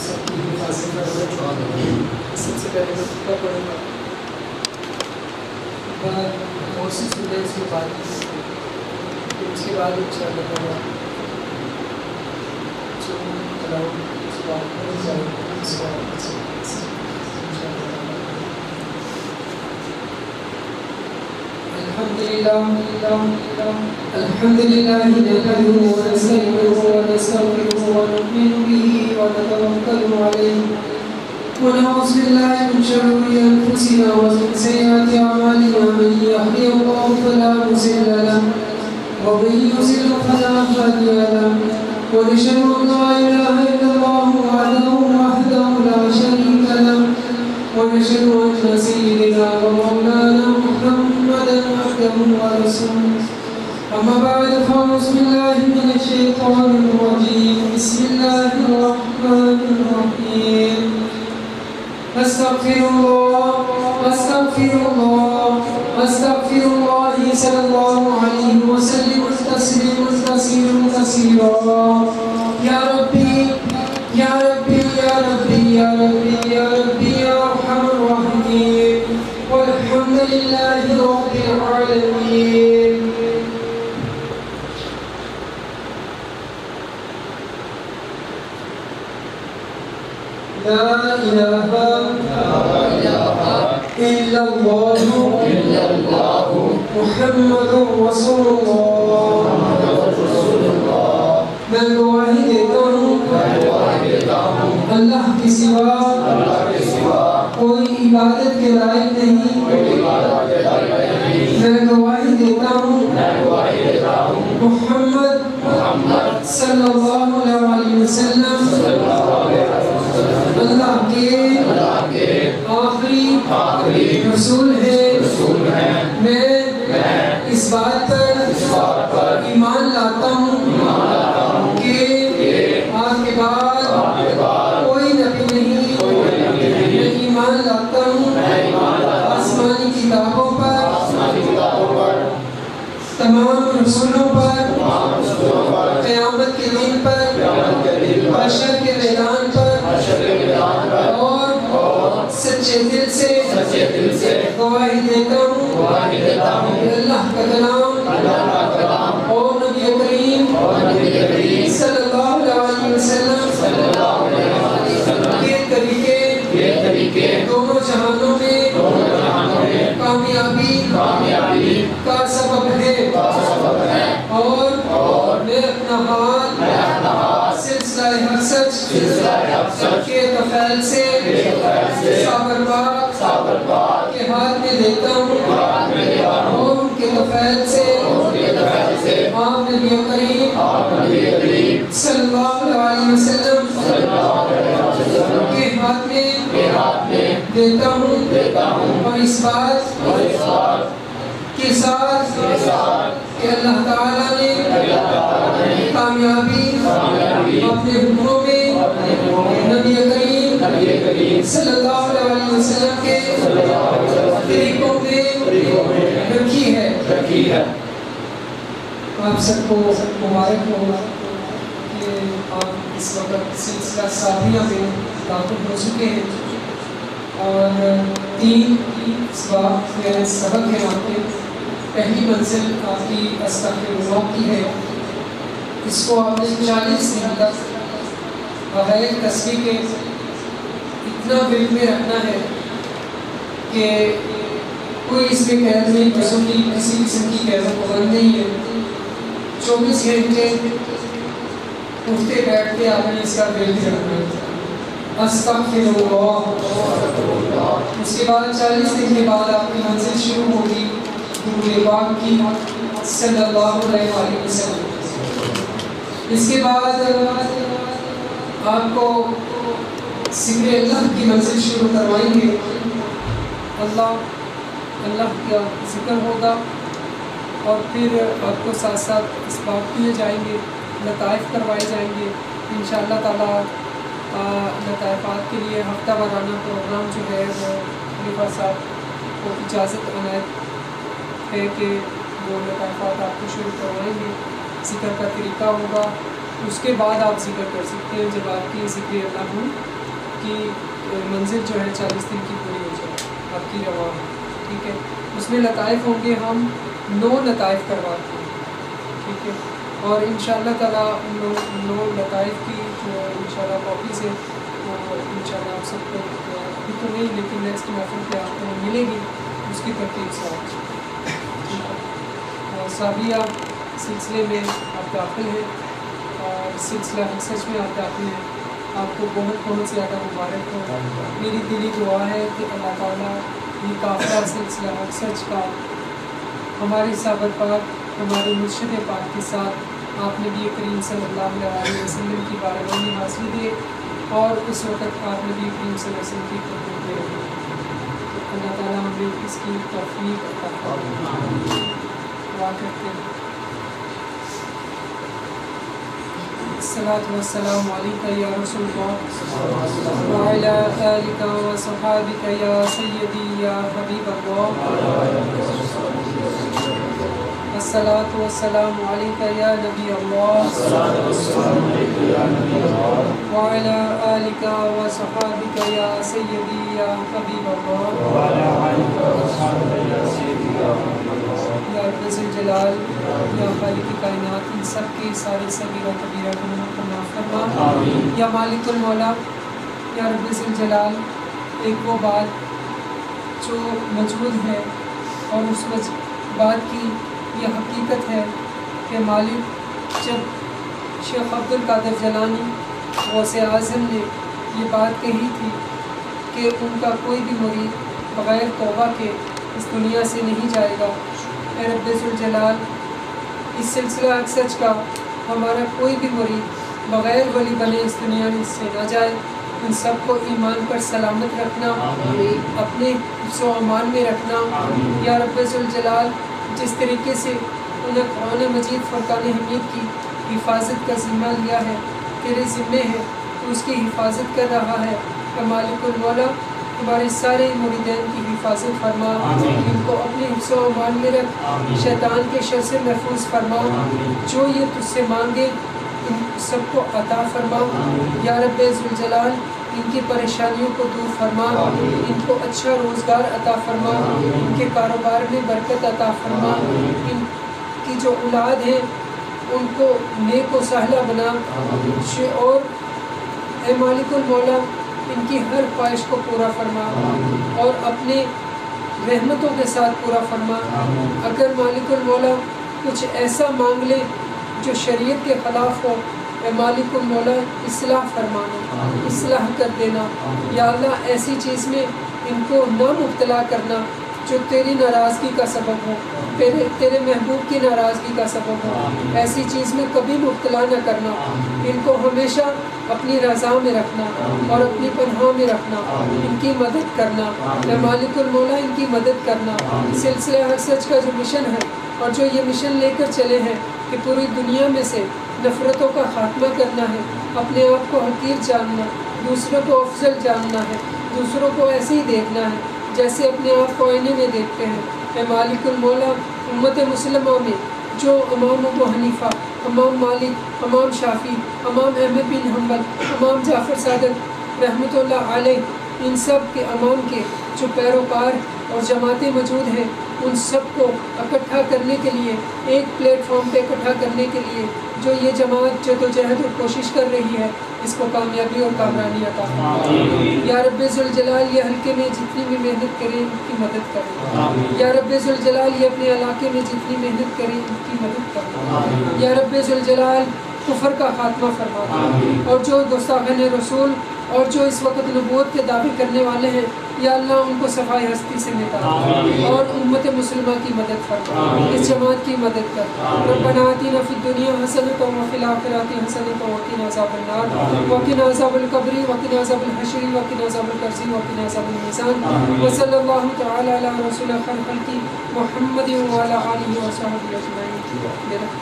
سب کی حفاظت کرے. سب سے پہلے میں خطبہ پڑھوں گا، بہت سی سنیں اس کے بعد، اس کے بعد انشاءاللہ تعالیٰ جو تلاوت اس بات پر جائے اس بات سے الحمد لله نحمده ونستعينه ونستغفره ونؤمن به ونتوكل عليه ونعوذ بالله من شرور انفسنا ومن سيئات اعمالنا، من يهده الله فلا مضل له ومن يضلل فلا هادي له، ونشهد ان لا اله الا الله وحده لا شريك له، ونشهد ان سيدنا ومولانا محمدا عبده ورسوله. اما بعد فاعوذ بالله من الشيطان الرجيم. بسم الله الرحمن الرحيم. استغفر الله صلى الله عليه وسلم تسليما كثيرا كثيرا. يا ربي يا ربي يا ربي يا ربي يا ربي يا ارحم الراحمين، والحمد لله رب العالمين. لا إله إلا الله محمد رسول الله. میں گواہی دیتا ہوں اللہ کے سوا کوئی عبادت کے لائق نہیں. میں گواہی دیتا ہوں محمد صلی اللہ علیہ وسلم اللہ کے آخری رسول ہے. میں اس بات پر ایمان لاتا ہوں کہ آپ کے بعد کوئی نبی نہیں. میں ایمان لاتا ہوں آسمانی کتابوں پر، تمام رسولوں پر، قیامت کے دن پر، حشر کے میدان پر، اور سچے دل سے گواہی دیتا ہوں کہ اللہ کا کلام اور نبی کریم صلی اللہ علیہ وسلم کے طریقے دونوں جہانوں میں کامیابی کا سبب ہے. اور میں اپنا ہاتھ سلسلہ حسد کے طفیل سے صابر پاک کے ہاتھ میں دیتا ہوں، اور ان کے طفیل سے آپ نبی کریم صلی اللہ علیہ وسلم کے ہاتھ میں دیتا ہوں. اور اس بات کے ساتھ کہ اللہ تعالیٰ نے کامیابی اپنے حکموں میں نبی کریم صلی اللہ علیہ وسلم کے طریقوں میں رکھی ہے. آپ سب کو مبارک ہو کہ آپ اس وقت سلسلہ ساتھیہ میں داخل ہو چکے ہیں، اور 3 سبق ہیں آپ کے. پہلی منزل آپ کی استغفر اللہ کی ہے. اس کو آپ نے 40 دن تک بغیر تسبیح کے اتنا دل میں رکھنا ہے کہ کوئی اس میں قید نہیں، جسم کی کسی قسم کی قید و پابند نہیں ہے. 24 گھنٹے اٹھتے بیٹھتے آپ نے اس کا دل میں رکھنا ہے. استغفر اللہ. اس کے بعد 40 دن کے بعد آپ کی منزل شروع ہوگی درود پاک کی صلی اللہ علیہ وسلم. اس کے بعد آپ کو ذکر اللہ کی منزل شروع کروائیں گے. اللہ کا ذکر ہوگا، اور پھر آپ کو ساتھ ساتھ اسباب کیے جائیں گے، لطائف کروائے جائیں گے انشاءاللہ تعالیٰ. لطائفات کے لیے ہفتہ وارانہ پروگرام جو ہے وہ خلیفہ صاحب کو اجازت عنایت ہے کہ وہ لطائفات آپ کو شروع کروائیں گے. ذکر کا طریقہ ہوگا، اس کے بعد آپ ذکر کر سکتے ہیں جب آپ کی ذکر اللہ کی منزل جو ہے 40 دن کی پوری ہو جائے آپ کی رواں ہے، ٹھیک ہے. اس میں لطائف ہوں گے، ہم 9 لطائف کرواتے ہیں، ٹھیک ہے. اور انشاءاللہ تعالیٰ 9 لطائف کی جو انشاءاللہ کاپیز ہے وہ انشاءاللہ آپ سب کو ابھی تو نہیں لیکن نیکسٹ محفل پہ آپ کو ملے گی اس کی ترتیب سے صابیہ سلسلے میں آپ داخل ہیں اور سلسلہ سچ میں آپ داخل ہیں. آپ کو بہت بہت زیادہ مبارک ہو. میری دلی دعا ہے کہ اللہ تعالیٰ یہ قافلہ سلسلہ سچ کا ہمارے صحابہ پاک ہمارے مرشد پاک کے ساتھ آپ نبی کریم صلی اللہ علیہ وسلم کی بارگاہ میں حاصل دے اور اس وقت آپ نبی کریم صلی اللہ علیہ وسلم کی خدمت میں رہے. اللہ تعالیٰ ہمیں اس کی توفیق عطا فرمائے. دعا کرتے ہیں. الصلاة والسلام علیکہ یا رسول اللہ وعلی آلکہ وصحابکہ یا سیدی یا حبیب اللہ. الصلاة والسلام علیکہ یا نبی اللہ وعلی آلکہ وصحابکہ یا سیدی یا حبیب اللہ. یا رب ذوالجلال یا خالق کائنات ان سب کے سارے صغیرہ کبیرہ گناہوں کو معاف فرما. یا مالک المولا یا رب ذوالجلال ایک وہ بات جو موجود ہے اور اس بات کی یہ حقیقت ہے کہ مالک جب شیخ عبد القادر جیلانی غوث اعظم نے یہ بات کہی تھی کہ ان کا کوئی بھی مرید بغیر توبہ کے اس دنیا سے نہیں جائے گا، اے رب ذوالجلال اس سلسلہ سچ کا ہمارا کوئی بھی مرید بغیر ولی بنے اس دنیا میں سے نہ جائے. ان سب کو ایمان پر سلامت رکھنا، اپنے حفظ و امان میں رکھنا. یا رب ذوالجلال جس طریقے سے انہیں قرآن مجید فرقان حمید کی حفاظت کا ذمہ لیا ہے، تیرے ذمے ہے تو اس کی حفاظت کر رہا ہے. کہ مالک المولا ہمارے سارے مریدین کی حفاظت فرما، ان کو اپنے حفظ و امان میں رکھ، شیطان کے شر سے محفوظ فرما. جو یہ تجھ سے مانگے ان سب کو عطا فرما. یا رب ذوالجلال ان کی پریشانیوں کو دور فرما، ان کو اچھا روزگار عطا فرما، ان کے کاروبار میں برکت عطا فرما. ان کی جو اولاد ہیں ان کو نیک و سہلہ بنا. اور اے مالک المولا ان کی ہر خواہش کو پورا فرما اور اپنے رحمتوں کے ساتھ پورا فرما. اگر مالک المولا کچھ ایسا مانگ لے جو شریعت کے خلاف ہو، اے مالک المولا اصلاح فرمانا، اصلاح کر دینا. یا اللہ ایسی چیز میں ان کو نہ مبتلا کرنا جو تیری ناراضگی کا سبب ہو، تیرے محبوب کی ناراضگی کا سبب ہو. ایسی چیز میں کبھی مبتلا نہ کرنا. ان کو ہمیشہ اپنی رضا میں رکھنا اور اپنی پناہ میں رکھنا. ان کی مدد کرنا، اے مالک المولا ان کی مدد کرنا. سلسلہ حق سچ کا جو مشن ہے اور جو یہ مشن لے کر چلے ہیں کہ پوری دنیا میں سے نفرتوں کا خاتمہ کرنا ہے، اپنے آپ کو حقیر جاننا، دوسروں کو افضل جاننا ہے، دوسروں کو ایسے ہی دیکھنا ہے جیسے اپنے آپ کو آئینے میں دیکھتے ہیں. اے مالک المولا امت مسلمہ میں جو امام ابو حنیفہ، امام مالک، امام شافعی، امام احمد بن حنبل، امام جعفر صادق رحمۃ اللہ علیہ، ان سب کے امام کے جو پیروکار اور جماعتیں موجود ہیں ان سب کو اکٹھا کرنے کے لیے، ایک پلیٹ فارم پہ اکٹھا کرنے کے لیے جو یہ جماعت جدوجہد اور کوشش کر رہی ہے، اس کو کامیابی اور کامرانی عطا فرمائے. یا رب ذوالجلال یہ حلقے میں جتنی بھی محنت کریں ان کی مدد کریں. یا رب ذوالجلال یہ اپنے علاقے میں جتنی محنت کریں ان کی مدد کریں. یا رب ذوالجلال کفر کا خاتمہ فرما. اور جو گستاخان رسول اور جو اس وقت نبوت کے دعوے کرنے والے ہیں، یا اللہ ان کو صفائی ہستی سے مٹا اور امت مسلمہ کی مدد فرما، اس جماعت کی مدد کر. ربنا آتنا فی الدنیا حسنۃ وفی الآخرۃ حسنۃ وقنا عذاب النار وقنا عذاب القبر وقنا عذاب الحشر وقنا عذاب القرص وقنا عذاب المیزان. وصلی اللہ تعالی علی رسول خیر خلقہ محمد وعلی آلہ وصحبہ اجمعین.